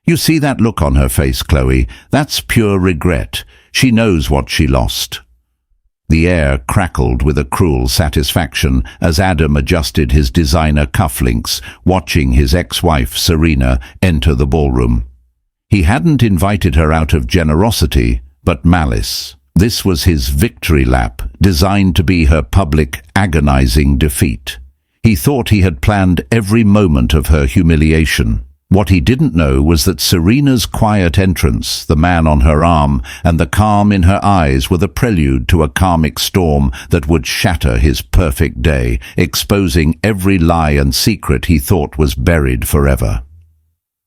You see that look on her face, Chloe? That's pure regret. She knows what she lost." The air crackled with a cruel satisfaction as Adam adjusted his designer cufflinks, watching his ex-wife, Serena, enter the ballroom. He hadn't invited her out of generosity, but malice. This was his victory lap, designed to be her public, agonizing defeat. He thought he had planned every moment of her humiliation. What he didn't know was that Serena's quiet entrance, the man on her arm, and the calm in her eyes were the prelude to a karmic storm that would shatter his perfect day, exposing every lie and secret he thought was buried forever.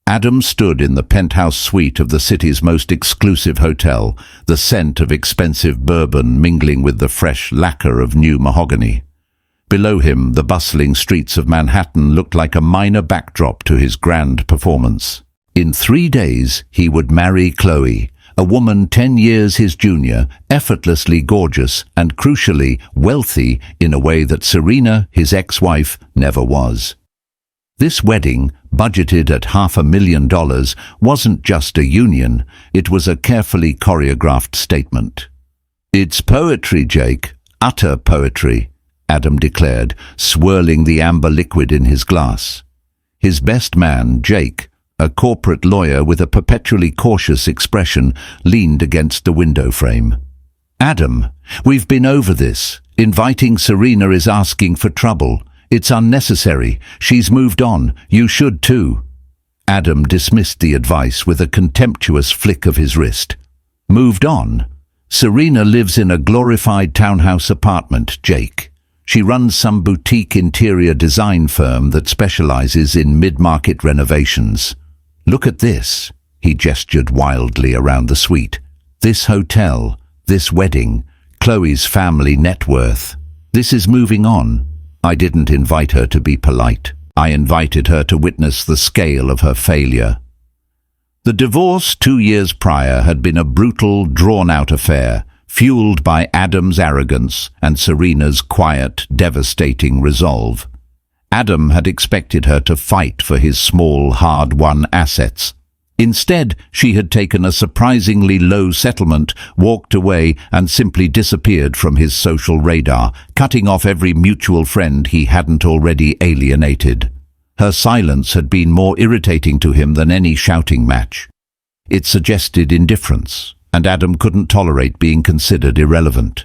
Adam stood in the penthouse suite of the city's most exclusive hotel, the scent of expensive bourbon mingling with the fresh lacquer of new mahogany. Below him, the bustling streets of Manhattan looked like a minor backdrop to his grand performance. In 3 days, he would marry Chloe, a woman 10 years his junior, effortlessly gorgeous and, crucially, wealthy in a way that Serena, his ex-wife, never was. This wedding, budgeted at $500,000, wasn't just a union, it was a carefully choreographed statement. "It's poetry, Jake, utter poetry," Adam declared, swirling the amber liquid in his glass. His best man, Jake, a corporate lawyer with a perpetually cautious expression, leaned against the window frame. "Adam, we've been over this. Inviting Serena is asking for trouble. It's unnecessary. She's moved on. You should too." Adam dismissed the advice with a contemptuous flick of his wrist. "Moved on? Serena lives in a glorified townhouse apartment, Jake. She runs some boutique interior design firm that specializes in mid-market renovations. Look at this." He gestured wildly around the suite. "This hotel, this wedding, Chloe's family net worth. This is moving on. I didn't invite her to be polite. I invited her to witness the scale of her failure." The divorce 2 years prior had been a brutal, drawn-out affair, fueled by Adam's arrogance and Serena's quiet, devastating resolve. Adam had expected her to fight for his small, hard-won assets. Instead, she had taken a surprisingly low settlement, walked away, and simply disappeared from his social radar, cutting off every mutual friend he hadn't already alienated. Her silence had been more irritating to him than any shouting match. It suggested indifference, and Adam couldn't tolerate being considered irrelevant.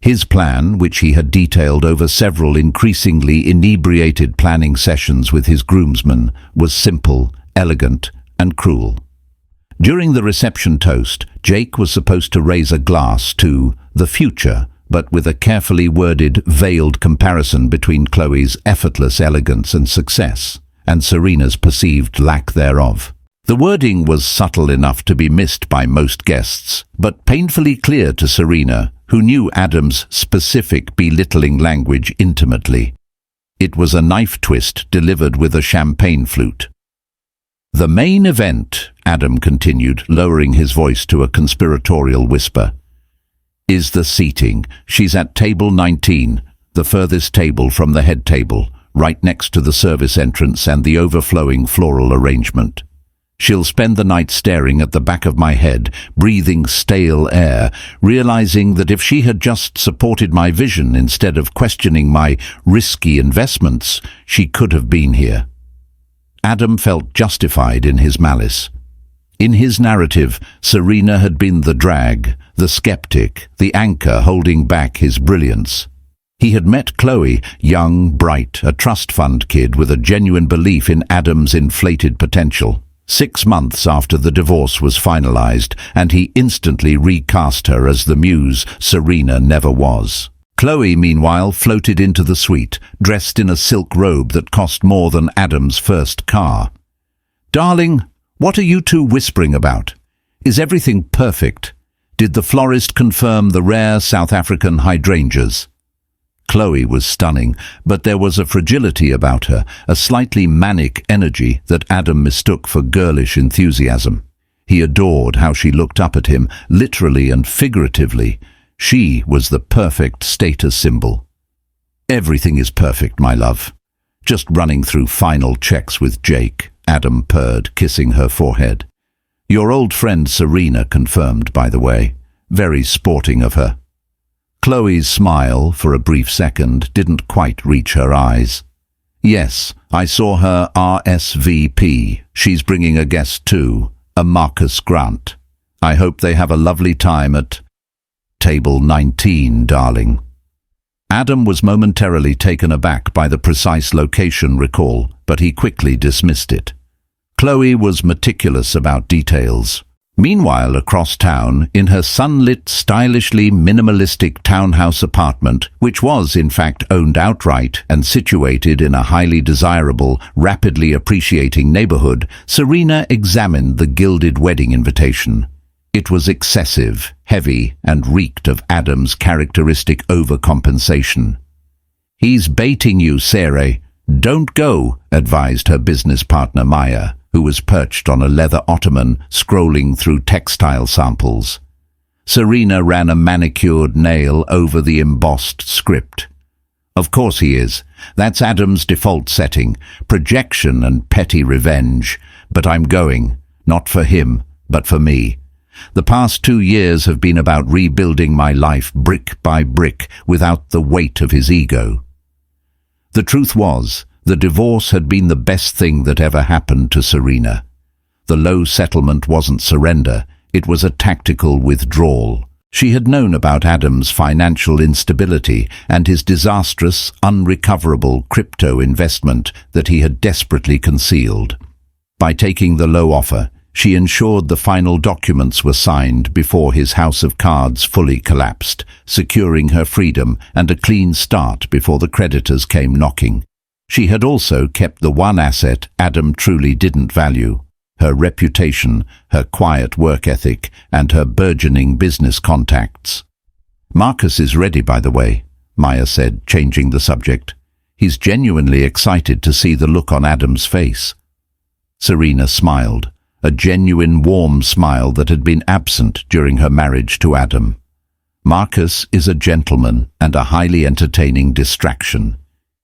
His plan, which he had detailed over several increasingly inebriated planning sessions with his groomsmen, was simple, elegant, and cruel. During the reception toast, Jake was supposed to raise a glass to the future, but with a carefully worded, veiled comparison between Chloe's effortless elegance and success, and Serena's perceived lack thereof. The wording was subtle enough to be missed by most guests, but painfully clear to Serena, who knew Adam's specific belittling language intimately. It was a knife twist delivered with a champagne flute. "The main event," Adam continued, lowering his voice to a conspiratorial whisper, "is the seating. She's at table 19, the furthest table from the head table, right next to the service entrance and the overflowing floral arrangement. She'll spend the night staring at the back of my head, breathing stale air, realizing that if she had just supported my vision instead of questioning my risky investments, she could have been here." Adam felt justified in his malice. In his narrative, Serena had been the drag, the skeptic, the anchor holding back his brilliance. He had met Chloe, young, bright, a trust fund kid with a genuine belief in Adam's inflated potential. 6 months after the divorce was finalized, and he instantly recast her as the muse Serena never was. Chloe, meanwhile, floated into the suite, dressed in a silk robe that cost more than Adam's first car. "Darling, what are you two whispering about? Is everything perfect? Did the florist confirm the rare South African hydrangeas?" Chloe was stunning, but there was a fragility about her, a slightly manic energy that Adam mistook for girlish enthusiasm. He adored how she looked up at him, literally and figuratively. She was the perfect status symbol. "Everything is perfect, my love. Just running through final checks with Jake," Adam purred, kissing her forehead. Your old friend Serena confirmed, by the way. Very sporting of her. Chloe's smile, for a brief second, didn't quite reach her eyes. Yes, I saw her RSVP. She's bringing a guest too, a Marcus Grant. I hope they have a lovely time at table 19, darling. Adam was momentarily taken aback by the precise location recall, but he quickly dismissed it. Chloe was meticulous about details. Meanwhile, across town, in her sunlit, stylishly minimalistic townhouse apartment, which was in fact owned outright and situated in a highly desirable, rapidly appreciating neighborhood, Serena examined the gilded wedding invitation. It was excessive, heavy, and reeked of Adam's characteristic overcompensation. He's baiting you, Sarah. Don't go, advised her business partner Maya, who was perched on a leather ottoman, scrolling through textile samples. Serena ran a manicured nail over the embossed script. Of course he is. That's Adam's default setting, projection and petty revenge. But I'm going, not for him, but for me. The past 2 years have been about rebuilding my life brick by brick without the weight of his ego. The truth was, the divorce had been the best thing that ever happened to Serena. The low settlement wasn't surrender, it was a tactical withdrawal. She had known about Adam's financial instability and his disastrous, unrecoverable crypto investment that he had desperately concealed. By taking the low offer, she ensured the final documents were signed before his house of cards fully collapsed, securing her freedom and a clean start before the creditors came knocking. She had also kept the one asset Adam truly didn't value: her reputation, her quiet work ethic, and her burgeoning business contacts. Marcus is ready, by the way, Maya said, changing the subject. He's genuinely excited to see the look on Adam's face. Serena smiled, a genuine warm smile that had been absent during her marriage to Adam. Marcus is a gentleman and a highly entertaining distraction.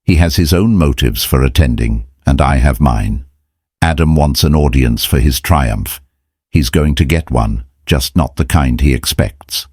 He has his own motives for attending, and I have mine. Adam wants an audience for his triumph. He's going to get one, just not the kind he expects.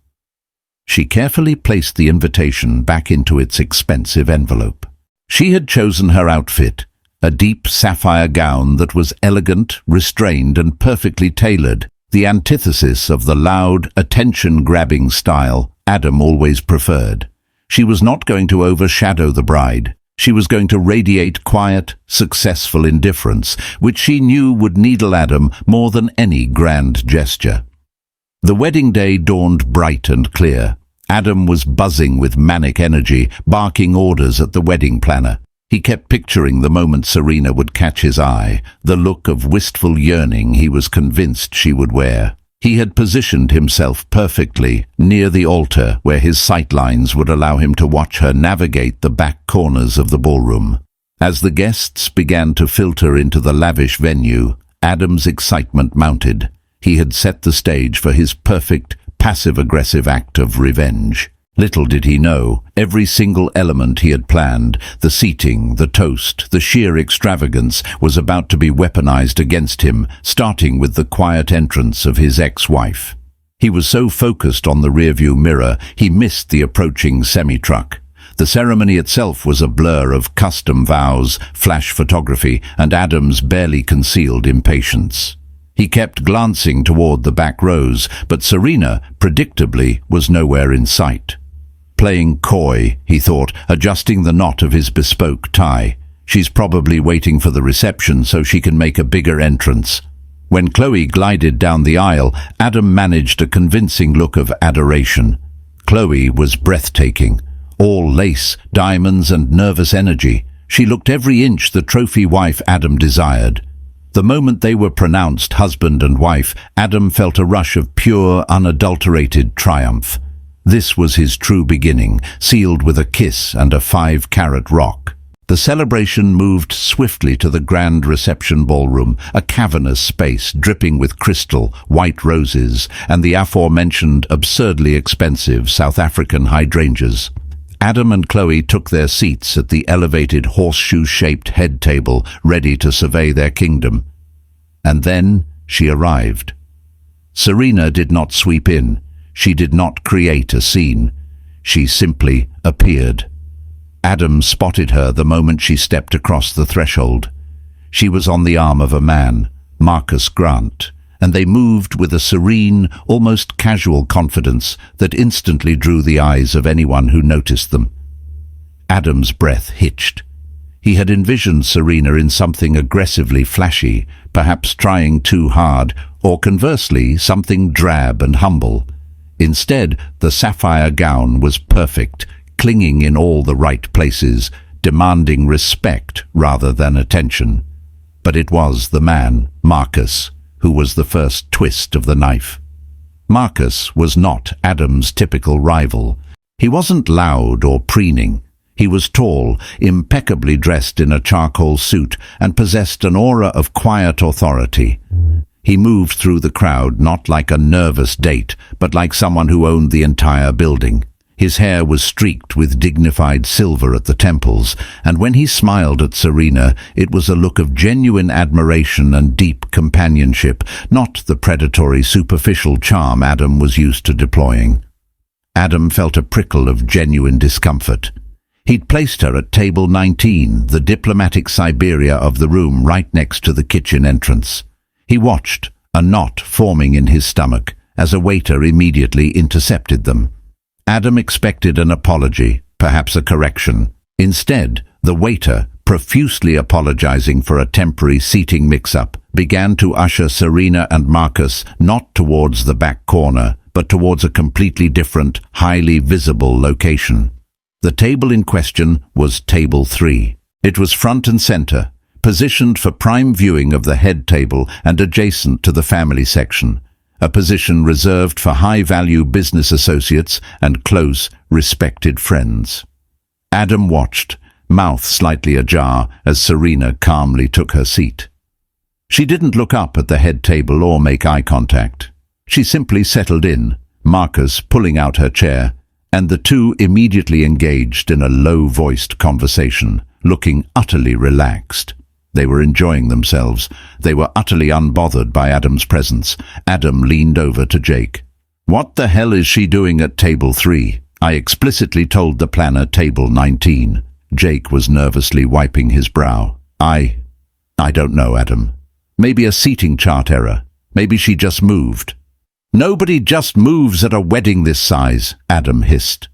She carefully placed the invitation back into its expensive envelope. She had chosen her outfit, a deep sapphire gown that was elegant, restrained, and perfectly tailored, the antithesis of the loud, attention-grabbing style Adam always preferred. She was not going to overshadow the bride. She was going to radiate quiet, successful indifference, which she knew would needle Adam more than any grand gesture. The wedding day dawned bright and clear. Adam was buzzing with manic energy, barking orders at the wedding planner. He kept picturing the moment Serena would catch his eye, the look of wistful yearning he was convinced she would wear. He had positioned himself perfectly near the altar where his sightlines would allow him to watch her navigate the back corners of the ballroom. As the guests began to filter into the lavish venue, Adam's excitement mounted. He had set the stage for his perfect, passive-aggressive act of revenge. Little did he know, every single element he had planned, the seating, the toast, the sheer extravagance, was about to be weaponized against him, starting with the quiet entrance of his ex-wife. He was so focused on the rearview mirror, he missed the approaching semi-truck. The ceremony itself was a blur of custom vows, flash photography, and Adam's barely concealed impatience. He kept glancing toward the back rows, but Serena, predictably, was nowhere in sight. Playing coy, he thought, adjusting the knot of his bespoke tie. She's probably waiting for the reception so she can make a bigger entrance. When Chloe glided down the aisle, Adam managed a convincing look of adoration. Chloe was breathtaking. All lace, diamonds, and nervous energy. She looked every inch the trophy wife Adam desired. The moment they were pronounced husband and wife, Adam felt a rush of pure, unadulterated triumph. This was his true beginning, sealed with a kiss and a 5-carat rock. The celebration moved swiftly to the grand reception ballroom, a cavernous space dripping with crystal, white roses, and the aforementioned absurdly expensive South African hydrangeas. Adam and Chloe took their seats at the elevated horseshoe-shaped head table, ready to survey their kingdom. And then she arrived. Serena did not sweep in. She did not create a scene. She simply appeared. Adam spotted her the moment she stepped across the threshold. She was on the arm of a man, Marcus Grant, and they moved with a serene, almost casual confidence that instantly drew the eyes of anyone who noticed them. Adam's breath hitched. He had envisioned Serena in something aggressively flashy, perhaps trying too hard, or conversely, something drab and humble. Instead, the sapphire gown was perfect, clinging in all the right places, demanding respect rather than attention. But it was the man, Marcus, who was the first twist of the knife. Marcus was not Adam's typical rival. He wasn't loud or preening. He was tall, impeccably dressed in a charcoal suit, and possessed an aura of quiet authority. He moved through the crowd not like a nervous date, but like someone who owned the entire building. His hair was streaked with dignified silver at the temples, and when he smiled at Serena, it was a look of genuine admiration and deep companionship, not the predatory, superficial charm Adam was used to deploying. Adam felt a prickle of genuine discomfort. He'd placed her at table 19, the diplomatic Siberia of the room right next to the kitchen entrance. He watched, a knot forming in his stomach, as a waiter immediately intercepted them. Adam expected an apology, perhaps a correction. Instead, the waiter, profusely apologizing for a temporary seating mix-up, began to usher Serena and Marcus not towards the back corner, but towards a completely different, highly visible location. The table in question was table 3. It was front and center, positioned for prime viewing of the head table and adjacent to the family section, a position reserved for high-value business associates and close, respected friends. Adam watched, mouth slightly ajar, as Serena calmly took her seat. She didn't look up at the head table or make eye contact. She simply settled in, Marcus pulling out her chair, and the two immediately engaged in a low-voiced conversation, looking utterly relaxed. They were enjoying themselves. They were utterly unbothered by Adam's presence. Adam leaned over to Jake. "What the hell is she doing at table 3? I explicitly told the planner table 19. Jake was nervously wiping his brow. I don't know, Adam. Maybe a seating chart error. Maybe she just moved." "Nobody just moves at a wedding this size," Adam hissed.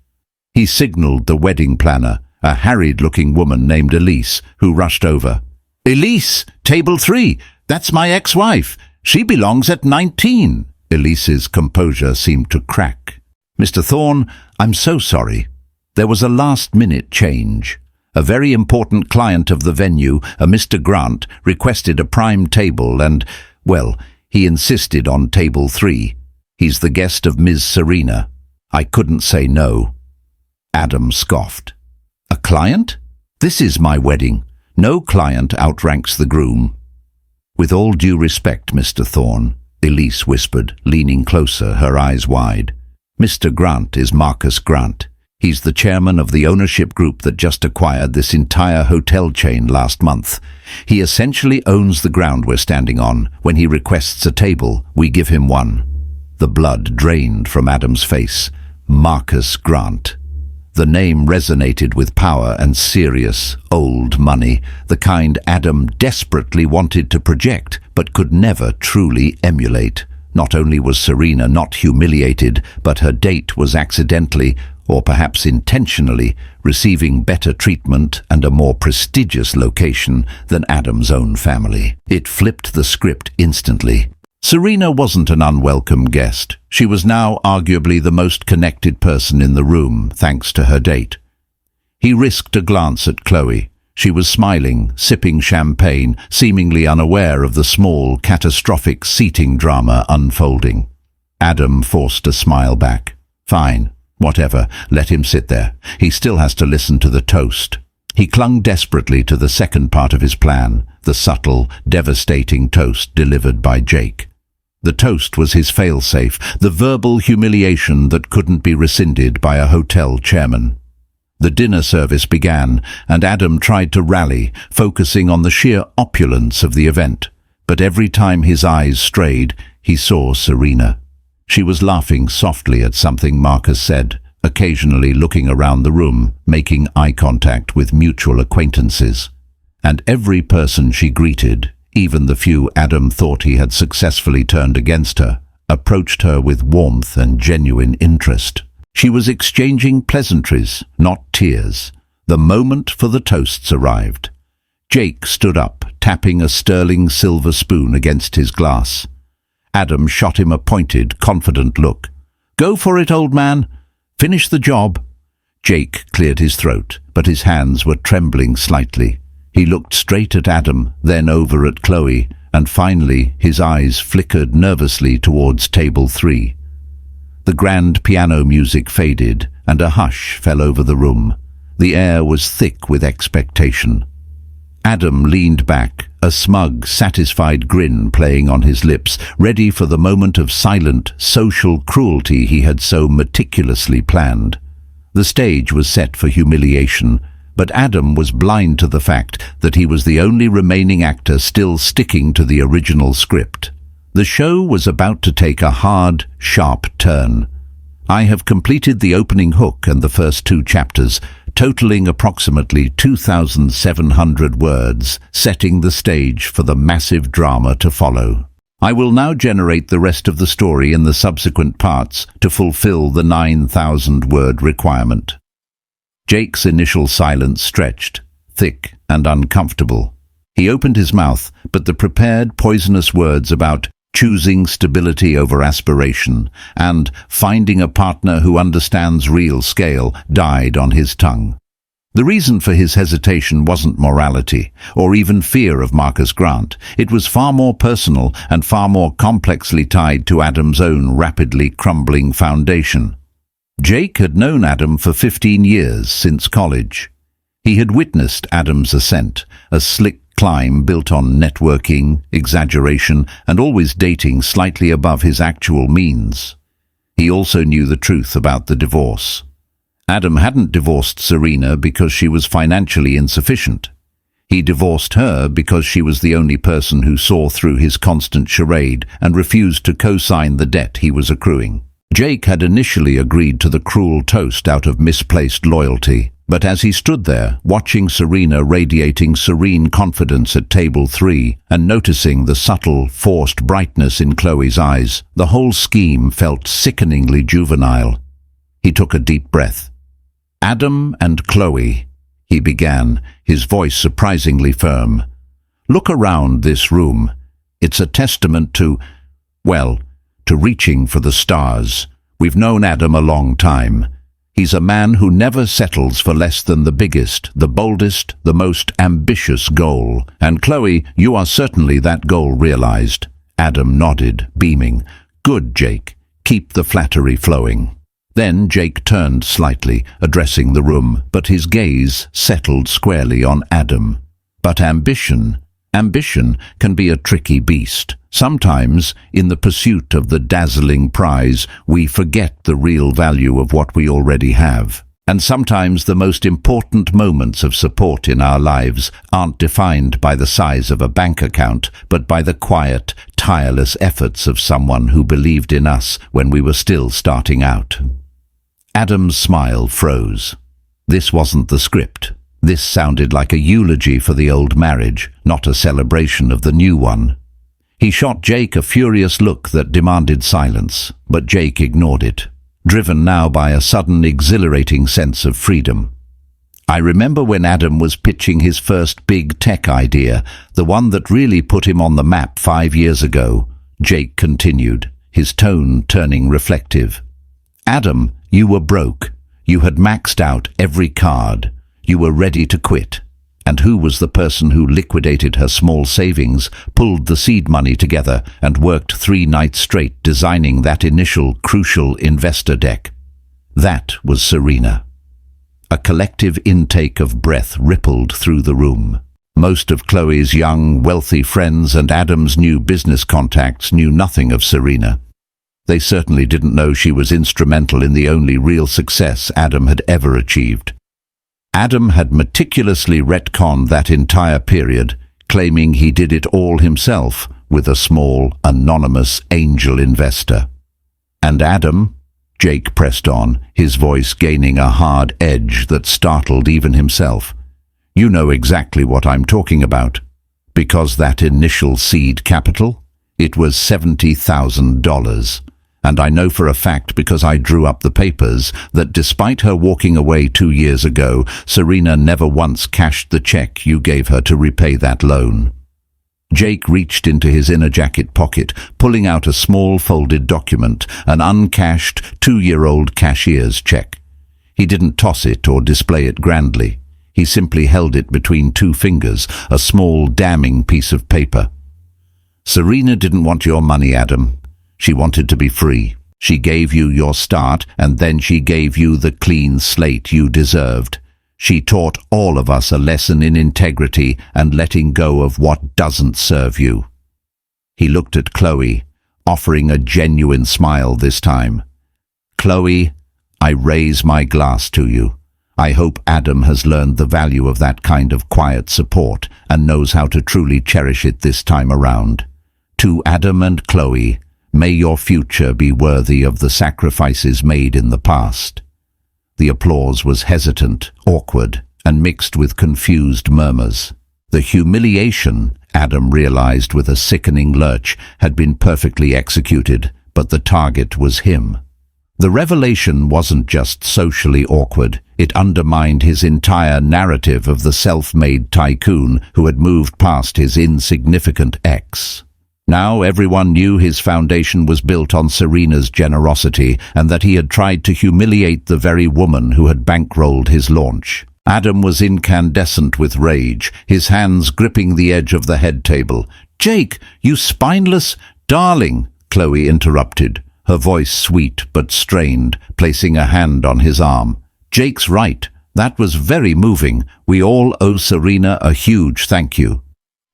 He signaled the wedding planner, a harried-looking woman named Elise, who rushed over. "Elise, table 3, that's my ex-wife. She belongs at 19. Elise's composure seemed to crack. "Mr. Thorne, I'm so sorry. There was a last-minute change. A very important client of the venue, a Mr. Grant, requested a prime table and, well, he insisted on table 3. He's the guest of Ms. Serena. I couldn't say no." Adam scoffed. "A client? This is my wedding. No client outranks the groom." "With all due respect, Mr. Thorne," Elise whispered, leaning closer, her eyes wide. "Mr. Grant is Marcus Grant. He's the chairman of the ownership group that just acquired this entire hotel chain last month. He essentially owns the ground we're standing on. When he requests a table, we give him one." The blood drained from Adam's face. Marcus Grant. The name resonated with power and serious, old money, the kind Adam desperately wanted to project, but could never truly emulate. Not only was Serena not humiliated, but her date was accidentally, or perhaps intentionally, receiving better treatment and a more prestigious location than Adam's own family. It flipped the script instantly. Serena wasn't an unwelcome guest. She was now arguably the most connected person in the room, thanks to her date. He risked a glance at Chloe. She was smiling, sipping champagne, seemingly unaware of the small, catastrophic seating drama unfolding. Adam forced a smile back. "Fine, whatever, let him sit there. He still has to listen to the toast." He clung desperately to the second part of his plan, the subtle, devastating toast delivered by Jake. The toast was his fail-safe, the verbal humiliation that couldn't be rescinded by a hotel chairman. The dinner service began, and Adam tried to rally, focusing on the sheer opulence of the event. but every time his eyes strayed, he saw Serena. She was laughing softly at something Marcus said, occasionally looking around the room, making eye contact with mutual acquaintances. And every person she greeted, even the few Adam thought he had successfully turned against her, approached her with warmth and genuine interest. She was exchanging pleasantries, not tears. The moment for the toasts arrived. Jake stood up, tapping a sterling silver spoon against his glass. Adam shot him a pointed, confident look. "Go for it, old man. Finish the job." Jake cleared his throat, but his hands were trembling slightly. He looked straight at Adam, then over at Chloe, and finally his eyes flickered nervously towards table 3. The grand piano music faded, and a hush fell over the room. The air was thick with expectation. Adam leaned back, a smug, satisfied grin playing on his lips, ready for the moment of silent, social cruelty he had so meticulously planned. The stage was set for humiliation, but Adam was blind to the fact that he was the only remaining actor still sticking to the original script. The show was about to take a hard, sharp turn. I have completed the opening hook and the first 2 chapters, totaling approximately 2,700 words, setting the stage for the massive drama to follow. I will now generate the rest of the story in the subsequent parts to fulfill the 9,000-word requirement. Jake's initial silence stretched, thick and uncomfortable. He opened his mouth, but the prepared poisonous words about choosing stability over aspiration and finding a partner who understands real scale died on his tongue. The reason for his hesitation wasn't morality or even fear of Marcus Grant. It was far more personal and far more complexly tied to Adam's own rapidly crumbling foundation. Jake had known Adam for 15 years, since college. He had witnessed Adam's ascent, a slick climb built on networking, exaggeration, and always dating slightly above his actual means. He also knew the truth about the divorce. Adam hadn't divorced Serena because she was financially insufficient. He divorced her because she was the only person who saw through his constant charade and refused to co-sign the debt he was accruing. Jake had initially agreed to the cruel toast out of misplaced loyalty, but as he stood there, watching Serena radiating serene confidence at table 3 and noticing the subtle, forced brightness in Chloe's eyes, the whole scheme felt sickeningly juvenile. He took a deep breath. "Adam and Chloe," he began, his voice surprisingly firm. "Look around this room. It's a testament to, well, to reaching for the stars. We've known Adam a long time. He's a man who never settles for less than the biggest, the boldest, the most ambitious goal. And Chloe, you are certainly that goal realized." Adam nodded, beaming. "Good, Jake. Keep the flattery flowing." Then Jake turned slightly, addressing the room, but his gaze settled squarely on Adam. But ambition can be a tricky beast. Sometimes, in the pursuit of the dazzling prize, we forget the real value of what we already have. And sometimes the most important moments of support in our lives aren't defined by the size of a bank account, but by the quiet, tireless efforts of someone who believed in us when we were still starting out. Adam's smile froze. This wasn't the script. This sounded like a eulogy for the old marriage, not a celebration of the new one. He shot Jake a furious look that demanded silence, but Jake ignored it, driven now by a sudden exhilarating sense of freedom. "I remember when Adam was pitching his first big tech idea, the one that really put him on the map 5 years ago," Jake continued, his tone turning reflective. "Adam, you were broke. You had maxed out every card. You were ready to quit. And who was the person who liquidated her small savings, pulled the seed money together, and worked 3 nights straight designing that initial crucial investor deck? That was Serena." A collective intake of breath rippled through the room. Most of Chloe's young, wealthy friends and Adam's new business contacts knew nothing of Serena. They certainly didn't know she was instrumental in the only real success Adam had ever achieved. Adam had meticulously retconned that entire period, claiming he did it all himself with a small, anonymous angel investor. "And Adam?" Jake pressed on, his voice gaining a hard edge that startled even himself. "You know exactly what I'm talking about. Because that initial seed capital? It was $70,000. And I know for a fact, because I drew up the papers, that despite her walking away 2 years ago, Serena never once cashed the check you gave her to repay that loan." Jake reached into his inner jacket pocket, pulling out a small folded document, an uncashed 2-year-old cashier's check. He didn't toss it or display it grandly. He simply held it between 2 fingers, a small, damning piece of paper. "Serena didn't want your money, Adam. She wanted to be free. She gave you your start, and then she gave you the clean slate you deserved. She taught all of us a lesson in integrity and letting go of what doesn't serve you." He looked at Chloe, offering a genuine smile this time. "Chloe, I raise my glass to you. I hope Adam has learned the value of that kind of quiet support and knows how to truly cherish it this time around. To Adam and Chloe, may your future be worthy of the sacrifices made in the past." The applause was hesitant, awkward, and mixed with confused murmurs. The humiliation, Adam realized with a sickening lurch, had been perfectly executed, but the target was him. The revelation wasn't just socially awkward, it undermined his entire narrative of the self-made tycoon who had moved past his insignificant ex. Now everyone knew his foundation was built on Serena's generosity and that he had tried to humiliate the very woman who had bankrolled his launch. Adam was incandescent with rage, his hands gripping the edge of the head table. "Jake, you spineless darling!" Chloe interrupted, her voice sweet but strained, placing a hand on his arm. "Jake's right. That was very moving. We all owe Serena a huge thank you."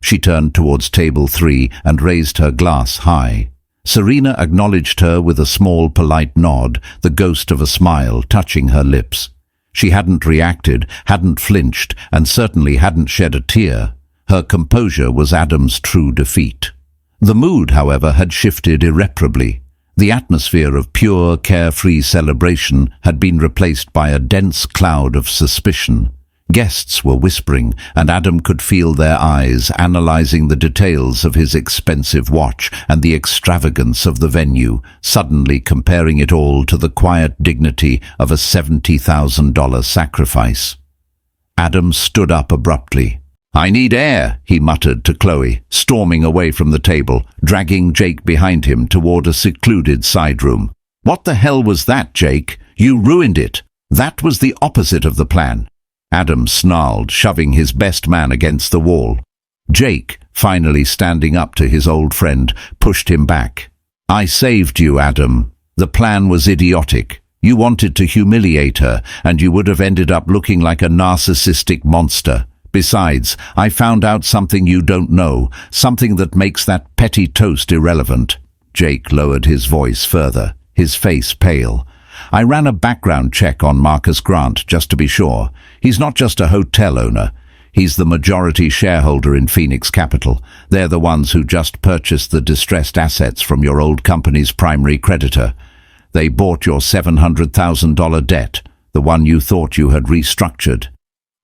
She turned towards table 3 and raised her glass high. Serena acknowledged her with a small, polite nod, the ghost of a smile touching her lips. She hadn't reacted, hadn't flinched, and certainly hadn't shed a tear. Her composure was Adam's true defeat. The mood, however, had shifted irreparably. The atmosphere of pure, carefree celebration had been replaced by a dense cloud of suspicion. Guests were whispering, and Adam could feel their eyes analyzing the details of his expensive watch and the extravagance of the venue, suddenly comparing it all to the quiet dignity of a $70,000 sacrifice. Adam stood up abruptly. "I need air," he muttered to Chloe, storming away from the table, dragging Jake behind him toward a secluded side room. "What the hell was that, Jake? You ruined it. That was the opposite of the plan." Adam snarled, shoving his best man against the wall. Jake, finally standing up to his old friend, pushed him back. "I saved you, Adam. The plan was idiotic. You wanted to humiliate her, and you would have ended up looking like a narcissistic monster. Besides, I found out something you don't know, something that makes that petty toast irrelevant." Jake lowered his voice further, his face pale. "I ran a background check on Marcus Grant just to be sure. He's not just a hotel owner. He's the majority shareholder in Phoenix Capital. They're the ones who just purchased the distressed assets from your old company's primary creditor. They bought your $700,000 debt, the one you thought you had restructured.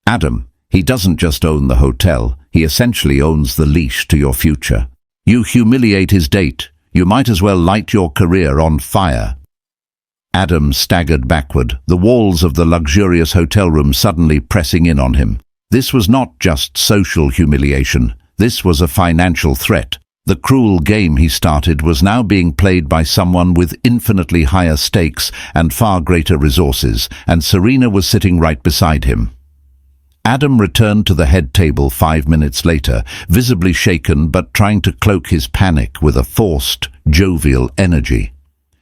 Adam, he doesn't just own the hotel. He essentially owns the leash to your future. You humiliate his date. You might as well light your career on fire." Adam staggered backward, the walls of the luxurious hotel room suddenly pressing in on him. This was not just social humiliation. This was a financial threat. The cruel game he started was now being played by someone with infinitely higher stakes and far greater resources, and Serena was sitting right beside him. Adam returned to the head table 5 minutes later, visibly shaken but trying to cloak his panic with a forced, jovial energy.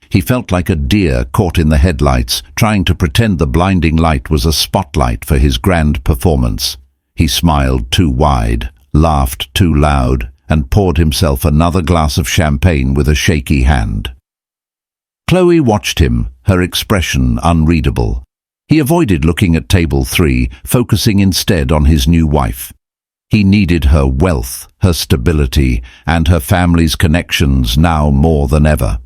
He felt like a deer caught in the headlights, trying to pretend the blinding light was a spotlight for his grand performance. He smiled too wide, laughed too loud, and poured himself another glass of champagne with a shaky hand. Chloe watched him, her expression unreadable. He avoided looking at table 3, focusing instead on his new wife. He needed her wealth, her stability, and her family's connections now more than ever.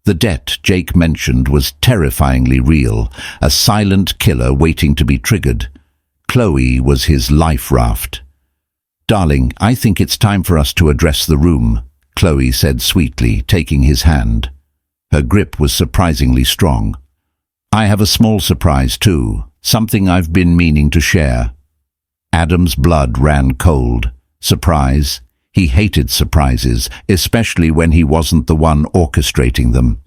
The debt Jake mentioned was terrifyingly real, a silent killer waiting to be triggered. Chloe was his life raft. "Darling, I think it's time for us to address the room," Chloe said sweetly, taking his hand. Her grip was surprisingly strong. "I have a small surprise too, something I've been meaning to share." Adam's blood ran cold. Surprise? He hated surprises, especially when he wasn't the one orchestrating them.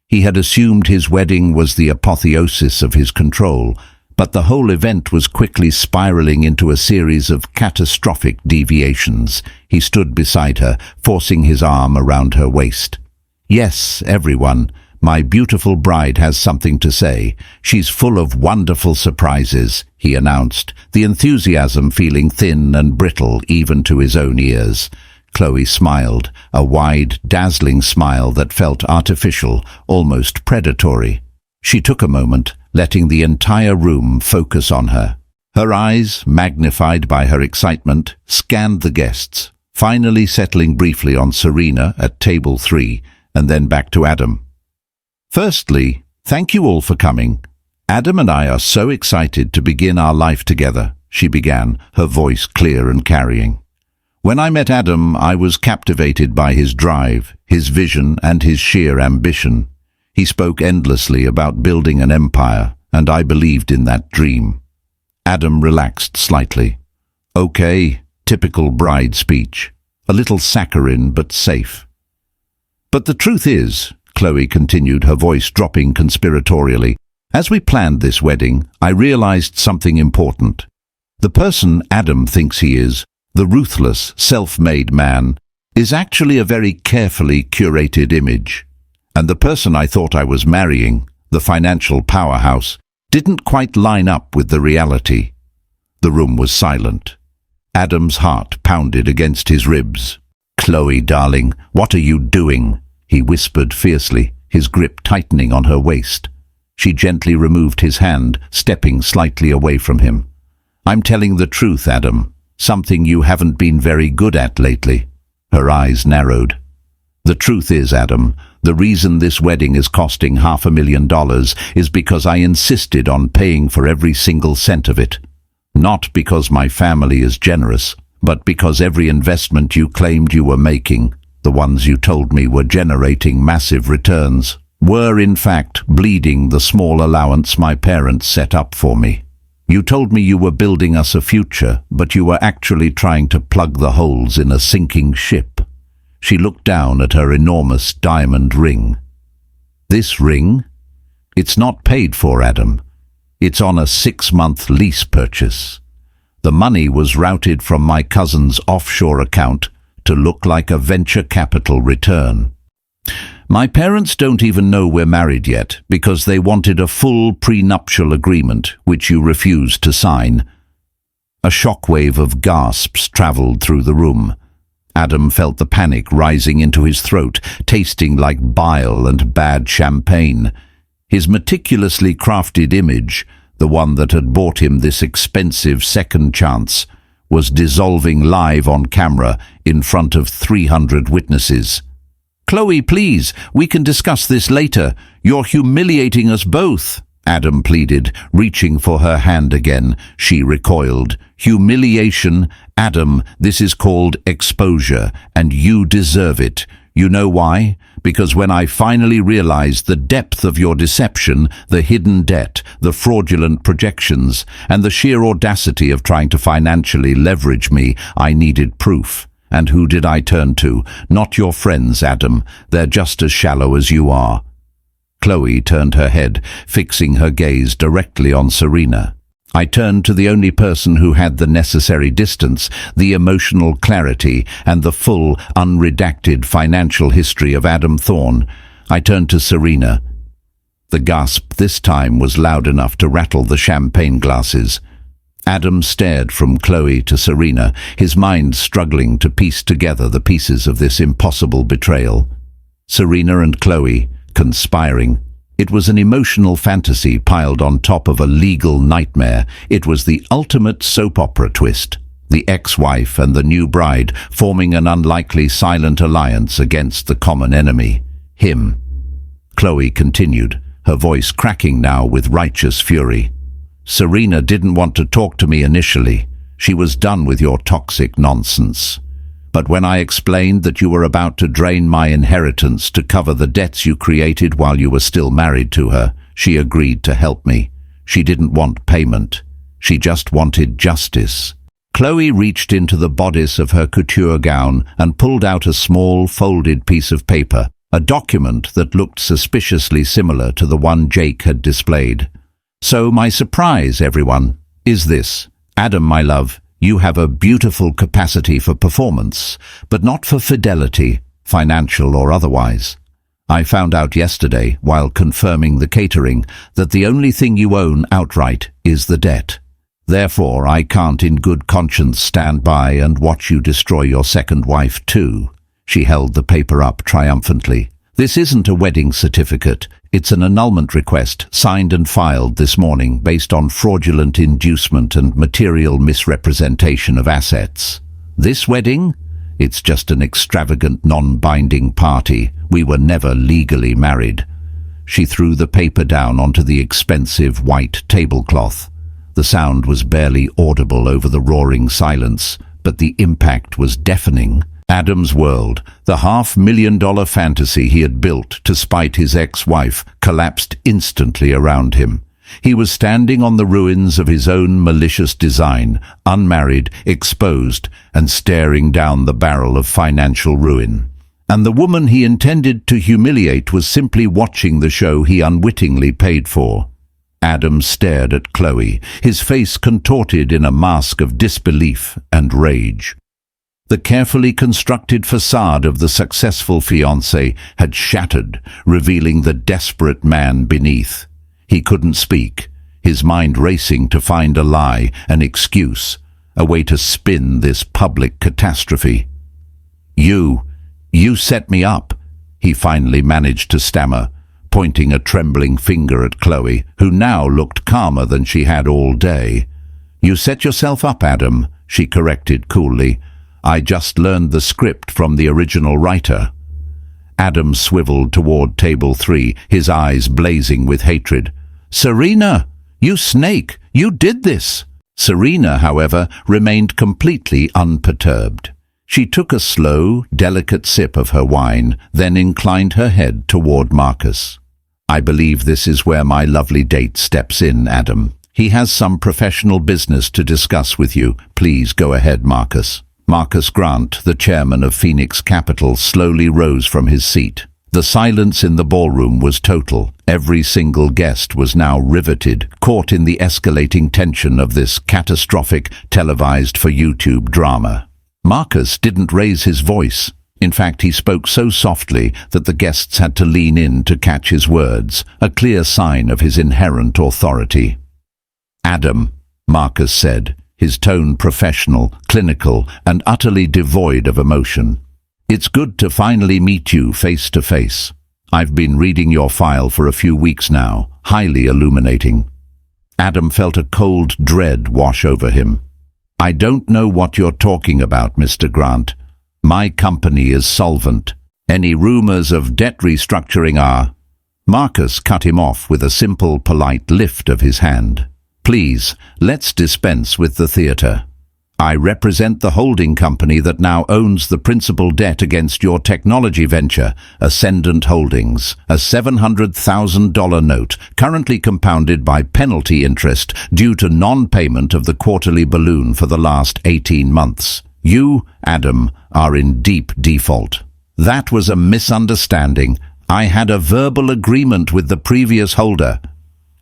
He had assumed his wedding was the apotheosis of his control, but the whole event was quickly spiraling into a series of catastrophic deviations. He stood beside her, forcing his arm around her waist. "Yes, everyone, my beautiful bride has something to say. She's full of wonderful surprises," he announced, the enthusiasm feeling thin and brittle even to his own ears. Chloe smiled, a wide, dazzling smile that felt artificial, almost predatory. She took a moment, letting the entire room focus on her. Her eyes, magnified by her excitement, scanned the guests, finally settling briefly on Serena at table 3, and then back to Adam. "Firstly, thank you all for coming. Adam and I are so excited to begin our life together," she began, her voice clear and carrying. "When I met Adam, I was captivated by his drive, his vision, and his sheer ambition. He spoke endlessly about building an empire, and I believed in that dream." Adam relaxed slightly. "Okay, typical bride speech. A little saccharine, but safe." "But the truth is," Chloe continued, her voice dropping conspiratorially, "as we planned this wedding, I realized something important. The person Adam thinks he is, the ruthless, self-made man, is actually a very carefully curated image. And the person I thought I was marrying, the financial powerhouse, didn't quite line up with the reality." The room was silent. Adam's heart pounded against his ribs. "Chloe, darling, what are you doing?" he whispered fiercely, his grip tightening on her waist. She gently removed his hand, stepping slightly away from him. "I'm telling the truth, Adam, something you haven't been very good at lately." Her eyes narrowed. "The truth is, Adam, the reason this wedding is costing $500,000 is because I insisted on paying for every single cent of it. Not because my family is generous, but because every investment you claimed you were making, the ones you told me were generating massive returns, were in fact bleeding the small allowance my parents set up for me. You told me you were building us a future, but you were actually trying to plug the holes in a sinking ship." She looked down at her enormous diamond ring. "This ring? It's not paid for, Adam. It's on a 6-month lease purchase. The money was routed from my cousin's offshore account to look like a venture capital return. My parents don't even know we're married yet because they wanted a full prenuptial agreement, which you refused to sign." A shockwave of gasps traveled through the room. Adam felt the panic rising into his throat, tasting like bile and bad champagne. His meticulously crafted image, the one that had bought him this expensive second chance, was dissolving live on camera in front of 300 witnesses. "Chloe, please, we can discuss this later. You're humiliating us both," Adam pleaded, reaching for her hand again. She recoiled. "Humiliation? Adam, this is called exposure, and you deserve it. You know why? Because when I finally realized the depth of your deception, the hidden debt, the fraudulent projections, and the sheer audacity of trying to financially leverage me, I needed proof. And who did I turn to? Not your friends, Adam. They're just as shallow as you are." Chloe turned her head, fixing her gaze directly on Serena. "I turned to the only person who had the necessary distance, the emotional clarity, and the full, unredacted financial history of Adam Thorne. I turned to Serena." The gasp this time was loud enough to rattle the champagne glasses. Adam stared from Chloe to Serena, his mind struggling to piece together the pieces of this impossible betrayal. Serena and Chloe, conspiring. It was an emotional fantasy piled on top of a legal nightmare. It was the ultimate soap opera twist. the ex-wife and the new bride forming an unlikely silent alliance against the common enemy, him. Chloe continued, her voice cracking now with righteous fury. Serena didn't want to talk to me initially. She was done with your toxic nonsense. But when I explained that you were about to drain my inheritance to cover the debts you created while you were still married to her, she agreed to help me. She didn't want payment. She just wanted justice. Chloe reached into the bodice of her couture gown and pulled out a small, folded piece of paper, a document that looked suspiciously similar to the one Jake had displayed. So my surprise, everyone, is this. Adam, my love, you have a beautiful capacity for performance, but not for fidelity, financial or otherwise. I found out yesterday, while confirming the catering, that the only thing you own outright is the debt. Therefore, I can't in good conscience stand by and watch you destroy your second wife too. She held the paper up triumphantly. This isn't a wedding certificate. It's an annulment request, signed and filed this morning based on fraudulent inducement and material misrepresentation of assets. This wedding? It's just an extravagant, non-binding party. We were never legally married. She threw the paper down onto the expensive white tablecloth. The sound was barely audible over the roaring silence, but the impact was deafening. Adam's world, the $500,000 fantasy he had built to spite his ex-wife, collapsed instantly around him. He was standing on the ruins of his own malicious design, unmarried, exposed, and staring down the barrel of financial ruin. And the woman he intended to humiliate was simply watching the show he unwittingly paid for. Adam stared at Chloe, his face contorted in a mask of disbelief and rage. The carefully constructed facade of the successful fiancé had shattered, revealing the desperate man beneath. He couldn't speak, his mind racing to find a lie, an excuse, a way to spin this public catastrophe. You set me up," he finally managed to stammer, pointing a trembling finger at Chloe, who now looked calmer than she had all day. "You set yourself up, Adam," she corrected coolly. "I just learned the script from the original writer." Adam swiveled toward table 3, his eyes blazing with hatred. "Serena! You snake! You did this!" Serena, however, remained completely unperturbed. She took a slow, delicate sip of her wine, then inclined her head toward Marcus. "I believe this is where my lovely date steps in, Adam. He has some professional business to discuss with you. Please go ahead, Marcus." Marcus Grant, the chairman of Phoenix Capital, slowly rose from his seat. The silence in the ballroom was total. Every single guest was now riveted, caught in the escalating tension of this catastrophic, televised for YouTube drama. Marcus didn't raise his voice. In fact, he spoke so softly that the guests had to lean in to catch his words, a clear sign of his inherent authority. "Adam," Marcus said, his tone professional, clinical, and utterly devoid of emotion. "It's good to finally meet you face to face. I've been reading your file for a few weeks now, highly illuminating." Adam felt a cold dread wash over him. "I don't know what you're talking about, Mr. Grant. My company is solvent. Any rumors of debt restructuring are—" Marcus cut him off with a simple, polite lift of his hand. "Please, let's dispense with the theater. I represent the holding company that now owns the principal debt against your technology venture, Ascendant Holdings, a $700,000 note, currently compounded by penalty interest due to non-payment of the quarterly balloon for the last 18 months. You, Adam, are in deep default." "That was a misunderstanding. I had a verbal agreement with the previous holder."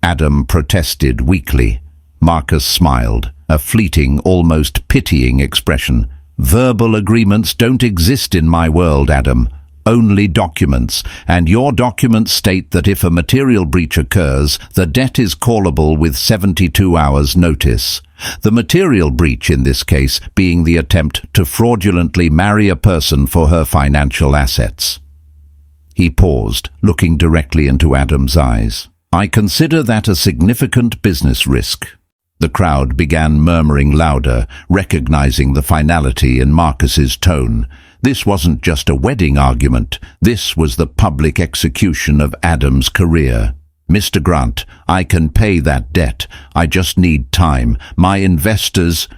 Adam protested weakly. Marcus smiled, a fleeting, almost pitying expression. "Verbal agreements don't exist in my world, Adam. Only documents, and your documents state that if a material breach occurs, the debt is callable with 72 hours notice. The material breach in this case being the attempt to fraudulently marry a person for her financial assets." He paused, looking directly into Adam's eyes. "I consider that a significant business risk." The crowd began murmuring louder, recognizing the finality in Marcus's tone. This wasn't just a wedding argument. This was the public execution of Adam's career. "Mr. Grant, I can pay that debt. I just need time. My investors—"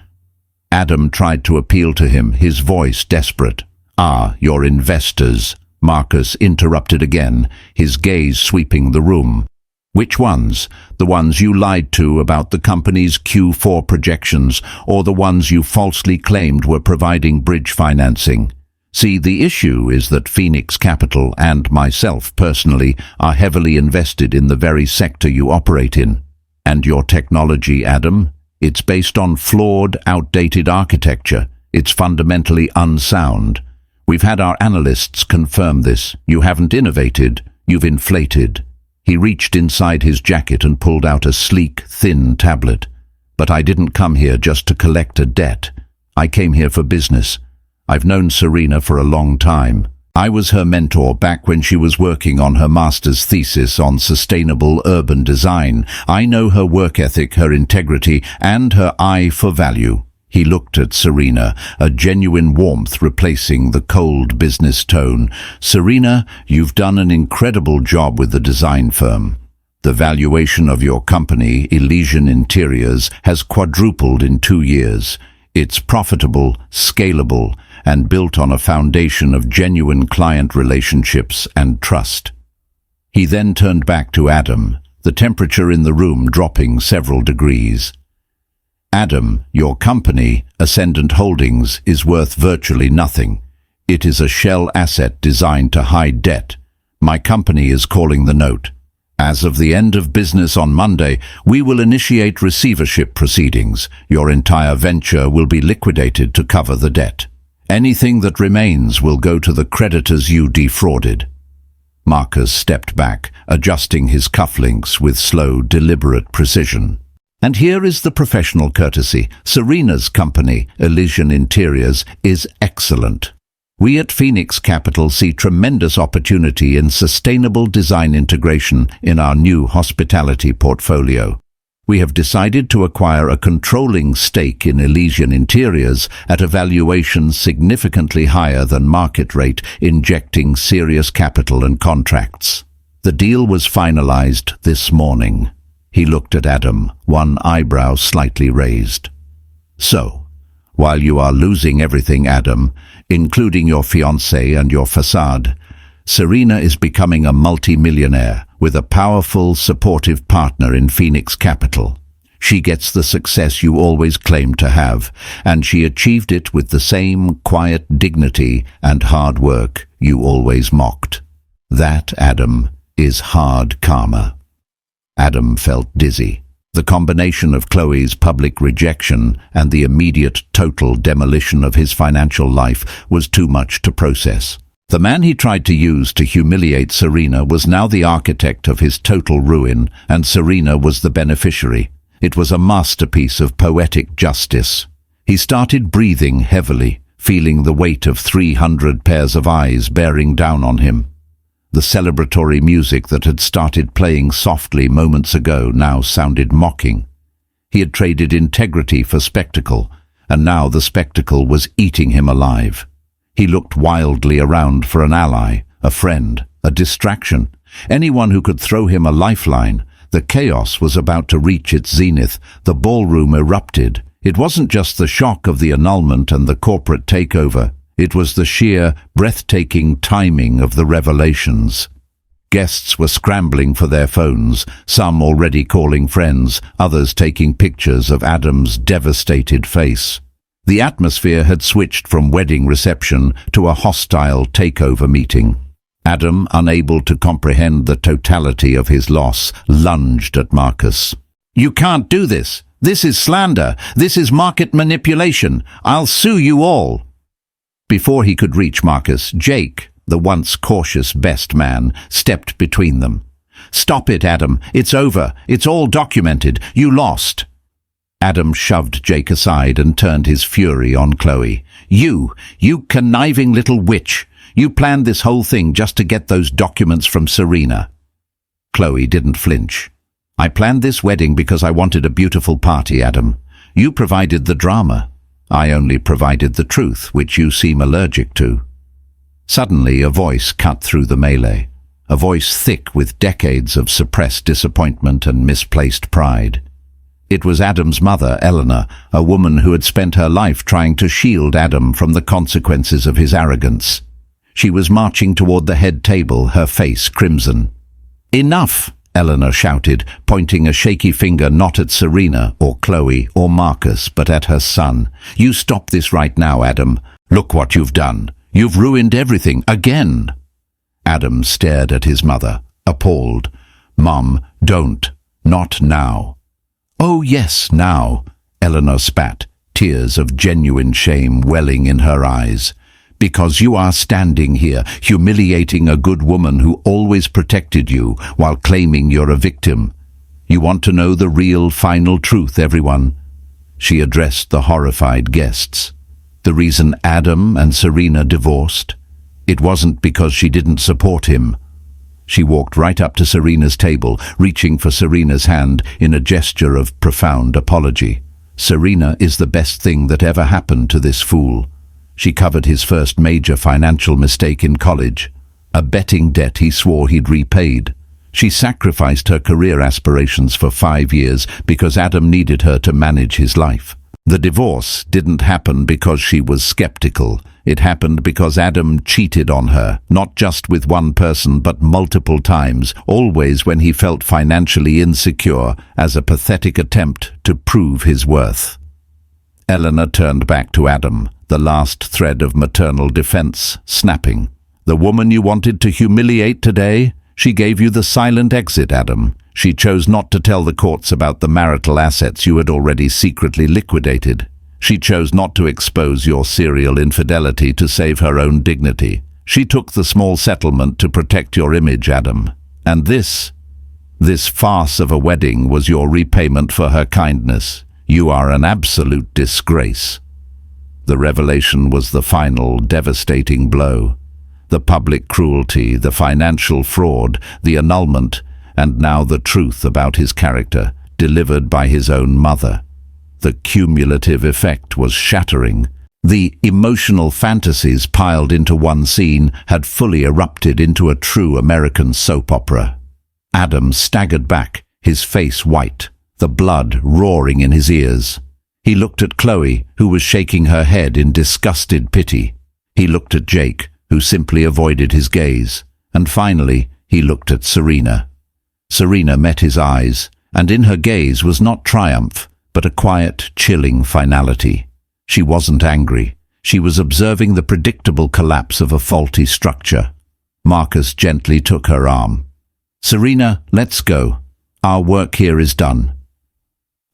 Adam tried to appeal to him, his voice desperate. "Ah, your investors," Marcus interrupted again, his gaze sweeping the room. "Which ones? The ones you lied to about the company's Q4 projections, or the ones you falsely claimed were providing bridge financing? See, the issue is that Phoenix Capital and myself personally are heavily invested in the very sector you operate in. And your technology, Adam? It's based on flawed, outdated architecture. It's fundamentally unsound. We've had our analysts confirm this. You haven't innovated, you've inflated." He reached inside his jacket and pulled out a sleek, thin tablet. "But I didn't come here just to collect a debt. I came here for business. I've known Serena for a long time. I was her mentor back when she was working on her master's thesis on sustainable urban design. I know her work ethic, her integrity, and her eye for value." He looked at Serena, a genuine warmth replacing the cold business tone. "Serena, you've done an incredible job with the design firm. The valuation of your company, Elysian Interiors, has quadrupled in 2 years. It's profitable, scalable, and built on a foundation of genuine client relationships and trust." He then turned back to Adam, the temperature in the room dropping several degrees. "Adam, your company, Ascendant Holdings, is worth virtually nothing. It is a shell asset designed to hide debt. My company is calling the note. As of the end of business on Monday, we will initiate receivership proceedings. Your entire venture will be liquidated to cover the debt. Anything that remains will go to the creditors you defrauded." Marcus stepped back, adjusting his cufflinks with slow, deliberate precision. "And here is the professional courtesy. Serena's company, Elysian Interiors, is excellent. We at Phoenix Capital see tremendous opportunity in sustainable design integration in our new hospitality portfolio. We have decided to acquire a controlling stake in Elysian Interiors at a valuation significantly higher than market rate, injecting serious capital and contracts. The deal was finalized this morning." He looked at Adam, one eyebrow slightly raised. "So, while you are losing everything, Adam, including your fiancé and your facade, Serena is becoming a multi-millionaire with a powerful, supportive partner in Phoenix Capital. She gets the success you always claimed to have, and she achieved it with the same quiet dignity and hard work you always mocked. That, Adam, is hard karma." Adam felt dizzy. The combination of Chloe's public rejection and the immediate total demolition of his financial life was too much to process. The man he tried to use to humiliate Serena was now the architect of his total ruin, and Serena was the beneficiary. It was a masterpiece of poetic justice. He started breathing heavily, feeling the weight of 300 pairs of eyes bearing down on him. The celebratory music that had started playing softly moments ago now sounded mocking. He had traded integrity for spectacle, and now the spectacle was eating him alive. He looked wildly around for an ally, a friend, a distraction, anyone who could throw him a lifeline. The chaos was about to reach its zenith. The ballroom erupted. It wasn't just the shock of the annulment and the corporate takeover. It was the sheer, breathtaking timing of the revelations. Guests were scrambling for their phones, some already calling friends, others taking pictures of Adam's devastated face. The atmosphere had switched from wedding reception to a hostile takeover meeting. Adam, unable to comprehend the totality of his loss, lunged at Marcus. "You can't do this! This is slander! This is market manipulation! I'll sue you all!" Before he could reach Marcus, Jake, the once cautious best man, stepped between them. "Stop it, Adam. It's over. It's all documented. You lost." Adam shoved Jake aside and turned his fury on Chloe. You conniving little witch. You planned this whole thing just to get those documents from Serena." Chloe didn't flinch. I planned this wedding because I wanted a beautiful party, Adam. You provided the drama. I only provided the truth, which you seem allergic to." Suddenly, a voice cut through the melee. A voice thick with decades of suppressed disappointment and misplaced pride. It was Adam's mother, Eleanor, a woman who had spent her life trying to shield Adam from the consequences of his arrogance. She was marching toward the head table, her face crimson. "Enough!" Eleanor shouted, pointing a shaky finger not at Serena or Chloe or Marcus, but at her son. "You stop this right now, Adam. Look what you've done. You've ruined everything, again." Adam stared at his mother, appalled. "Mum, don't. Not now." "Oh yes, now," Eleanor spat, tears of genuine shame welling in her eyes. "Because you are standing here, humiliating a good woman who always protected you while claiming you're a victim. You want to know the real final truth, everyone?" She addressed the horrified guests. "The reason Adam and Serena divorced? It wasn't because she didn't support him." She walked right up to Serena's table, reaching for Serena's hand in a gesture of profound apology. "Serena is the best thing that ever happened to this fool. She covered his first major financial mistake in college, a betting debt he swore he'd repaid. She sacrificed her career aspirations for 5 years because Adam needed her to manage his life. The divorce didn't happen because she was skeptical. It happened because Adam cheated on her, not just with one person but multiple times, always when he felt financially insecure, as a pathetic attempt to prove his worth." Eleanor turned back to Adam, the last thread of maternal defense snapping. "The woman you wanted to humiliate today? She gave you the silent exit, Adam. She chose not to tell the courts about the marital assets you had already secretly liquidated. She chose not to expose your serial infidelity to save her own dignity. She took the small settlement to protect your image, Adam. And this farce of a wedding was your repayment for her kindness. You are an absolute disgrace." The revelation was the final, devastating blow. The public cruelty, the financial fraud, the annulment, and now the truth about his character, delivered by his own mother. The cumulative effect was shattering. The emotional fantasies piled into one scene had fully erupted into a true American soap opera. Adam staggered back, his face white, the blood roaring in his ears. He looked at Chloe, who was shaking her head in disgusted pity. He looked at Jake, who simply avoided his gaze. And finally, he looked at Serena. Serena met his eyes, and in her gaze was not triumph, but a quiet, chilling finality. She wasn't angry. She was observing the predictable collapse of a faulty structure. Marcus gently took her arm. "Serena, let's go. Our work here is done."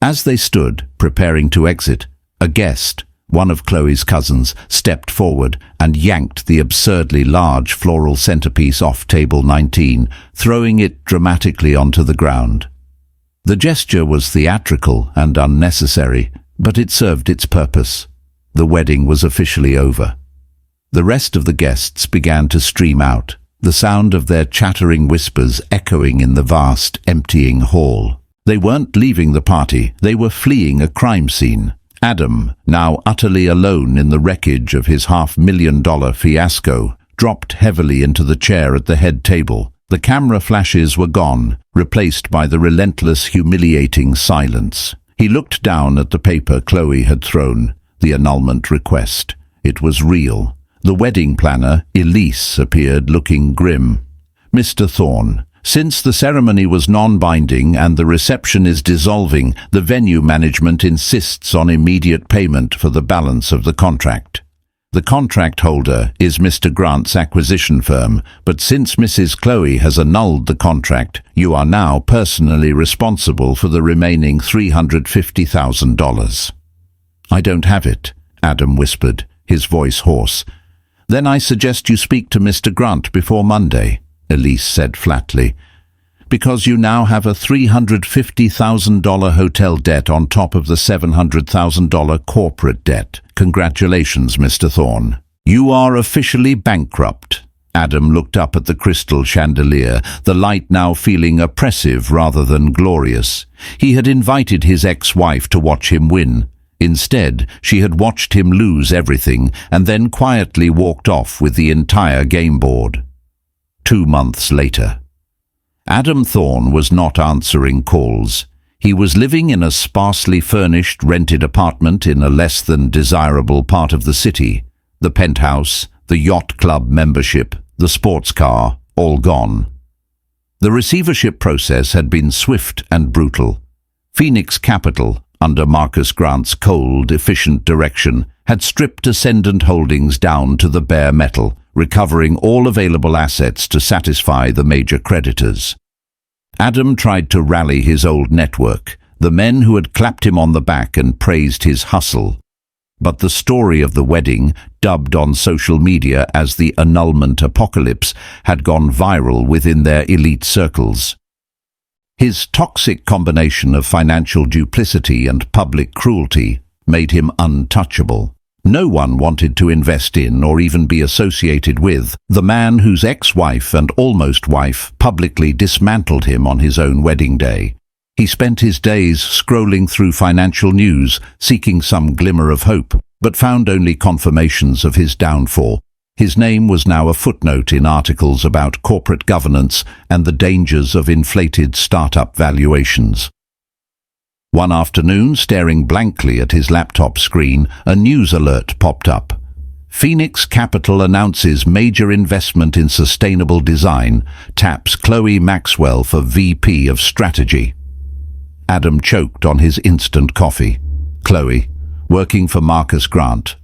As they stood, preparing to exit, a guest, one of Chloe's cousins, stepped forward and yanked the absurdly large floral centerpiece off table 19, throwing it dramatically onto the ground. The gesture was theatrical and unnecessary, but it served its purpose. The wedding was officially over. The rest of the guests began to stream out, the sound of their chattering whispers echoing in the vast, emptying hall. They weren't leaving the party, they were fleeing a crime scene. Adam, now utterly alone in the wreckage of his $500,000 fiasco, dropped heavily into the chair at the head table. The camera flashes were gone, replaced by the relentless, humiliating silence. He looked down at the paper Chloe had thrown, the annulment request. It was real. The wedding planner, Elise, appeared looking grim. "Mr. Thorne, since the ceremony was non-binding and the reception is dissolving, the venue management insists on immediate payment for the balance of the contract. The contract holder is Mr. Grant's acquisition firm, but since Mrs. Chloe has annulled the contract, you are now personally responsible for the remaining $350,000. "I don't have it," Adam whispered, his voice hoarse. "Then I suggest you speak to Mr. Grant before Monday," Elise said flatly. "Because you now have a $350,000 hotel debt on top of the $700,000 corporate debt. Congratulations, Mr. Thorne. You are officially bankrupt." Adam looked up at the crystal chandelier, the light now feeling oppressive rather than glorious. He had invited his ex-wife to watch him win. Instead, she had watched him lose everything and then quietly walked off with the entire game board. 2 months later. Adam Thorne was not answering calls. He was living in a sparsely furnished rented apartment in a less than desirable part of the city. The penthouse, the yacht club membership, the sports car, all gone. The receivership process had been swift and brutal. Phoenix Capital, under Marcus Grant's cold, efficient direction, had stripped Ascendant Holdings down to the bare metal, recovering all available assets to satisfy the major creditors. Adam tried to rally his old network, the men who had clapped him on the back and praised his hustle. But the story of the wedding, dubbed on social media as the annulment apocalypse, had gone viral within their elite circles. His toxic combination of financial duplicity and public cruelty made him untouchable. No one wanted to invest in or even be associated with the man whose ex-wife and almost wife publicly dismantled him on his own wedding day. He spent his days scrolling through financial news, seeking some glimmer of hope, but found only confirmations of his downfall. His name was now a footnote in articles about corporate governance and the dangers of inflated startup valuations. One afternoon, staring blankly at his laptop screen, a news alert popped up. Phoenix Capital announces major investment in sustainable design, taps Chloe Maxwell for VP of Strategy. Adam choked on his instant coffee. Chloe, working for Marcus Grant.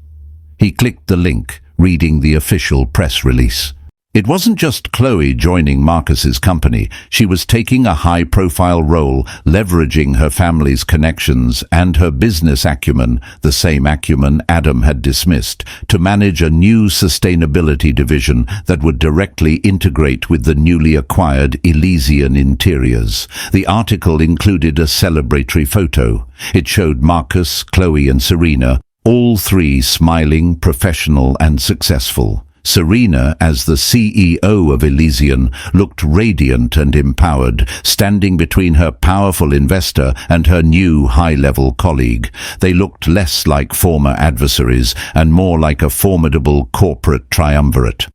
He clicked the link, reading the official press release. It wasn't just Chloe joining Marcus's company. She was taking a high-profile role, leveraging her family's connections and her business acumen, the same acumen Adam had dismissed, to manage a new sustainability division that would directly integrate with the newly acquired Elysian Interiors. The article included a celebratory photo. It showed Marcus, Chloe and Serena, all three smiling, professional and successful. Serena, as the CEO of Elysian, looked radiant and empowered, standing between her powerful investor and her new high-level colleague. They looked less like former adversaries and more like a formidable corporate triumvirate.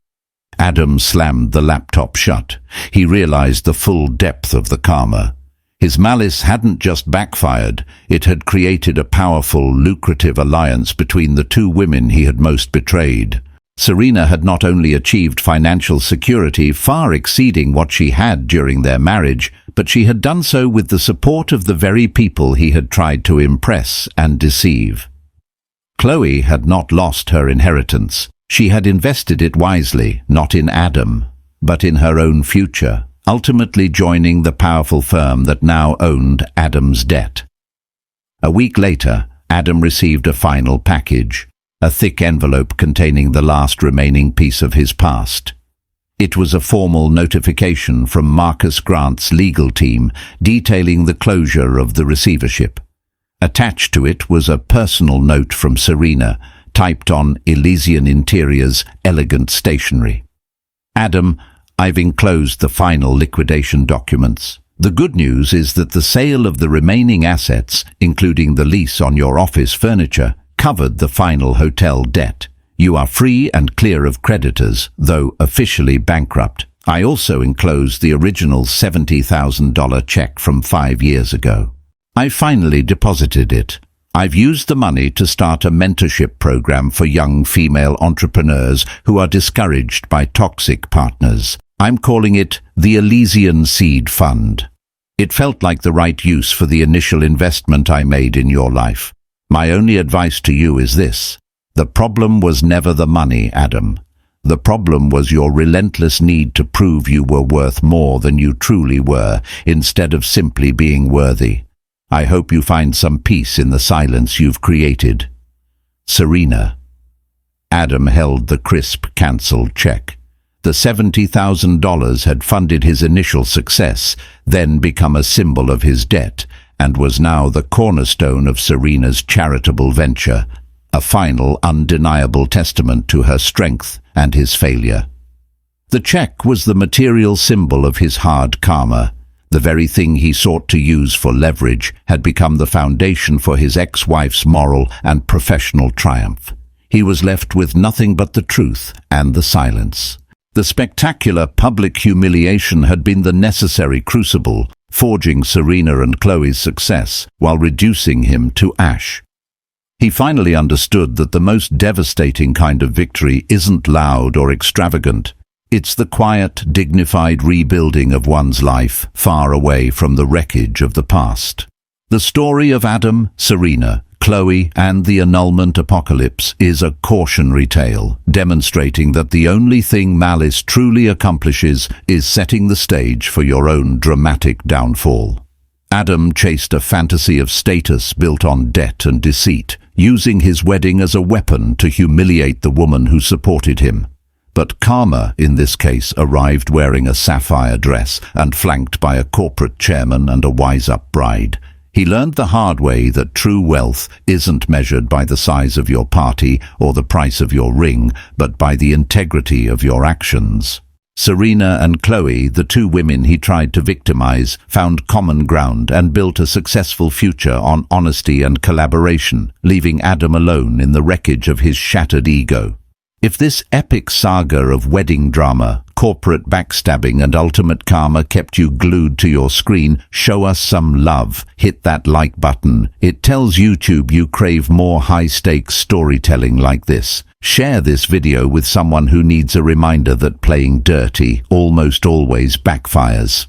Adam slammed the laptop shut. He realized the full depth of the karma. His malice hadn't just backfired, it had created a powerful, lucrative alliance between the two women he had most betrayed. Serena had not only achieved financial security far exceeding what she had during their marriage, but she had done so with the support of the very people he had tried to impress and deceive. Chloe had not lost her inheritance. She had invested it wisely, not in Adam, but in her own future, ultimately joining the powerful firm that now owned Adam's debt. A week later, Adam received a final package. A thick envelope containing the last remaining piece of his past. It was a formal notification from Marcus Grant's legal team detailing the closure of the receivership. Attached to it was a personal note from Serena, typed on Elysian Interiors' elegant stationery. Adam, I've enclosed the final liquidation documents. The good news is that the sale of the remaining assets, including the lease on your office furniture, covered the final hotel debt. You are free and clear of creditors, though officially bankrupt. I also enclosed the original $70,000 check from 5 years ago. I finally deposited it. I've used the money to start a mentorship program for young female entrepreneurs who are discouraged by toxic partners. I'm calling it the Elysian Seed Fund. It felt like the right use for the initial investment I made in your life. My only advice to you is this. The problem was never the money, Adam. The problem was your relentless need to prove you were worth more than you truly were, instead of simply being worthy. I hope you find some peace in the silence you've created. Serena. Adam held the crisp, cancelled check. The $70,000 had funded his initial success, then become a symbol of his debt, and was now the cornerstone of Serena's charitable venture, a final, undeniable testament to her strength and his failure. The check was the material symbol of his hard karma. The very thing he sought to use for leverage had become the foundation for his ex-wife's moral and professional triumph. He was left with nothing but the truth and the silence. The spectacular public humiliation had been the necessary crucible, forging Serena and Chloe's success while reducing him to ash. He finally understood that the most devastating kind of victory isn't loud or extravagant. It's the quiet, dignified rebuilding of one's life, far away from the wreckage of the past. The story of Adam, Serena, Chloe, and the annulment apocalypse is a cautionary tale, demonstrating that the only thing malice truly accomplishes is setting the stage for your own dramatic downfall. Adam chased a fantasy of status built on debt and deceit, using his wedding as a weapon to humiliate the woman who supported him. But karma, in this case, arrived wearing a sapphire dress and flanked by a corporate chairman and a wise-up bride. He learned the hard way that true wealth isn't measured by the size of your party or the price of your ring, but by the integrity of your actions. Serena and Chloe, the two women he tried to victimize, found common ground and built a successful future on honesty and collaboration, leaving Adam alone in the wreckage of his shattered ego. If this epic saga of wedding drama, corporate backstabbing and ultimate karma kept you glued to your screen, show us some love. Hit that like button. It tells YouTube you crave more high-stakes storytelling like this. Share this video with someone who needs a reminder that playing dirty almost always backfires.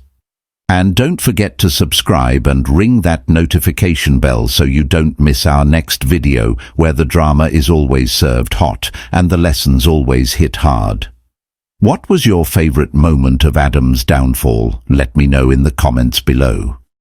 And don't forget to subscribe and ring that notification bell so you don't miss our next video where the drama is always served hot and the lessons always hit hard. What was your favorite moment of Adam's downfall? Let me know in the comments below.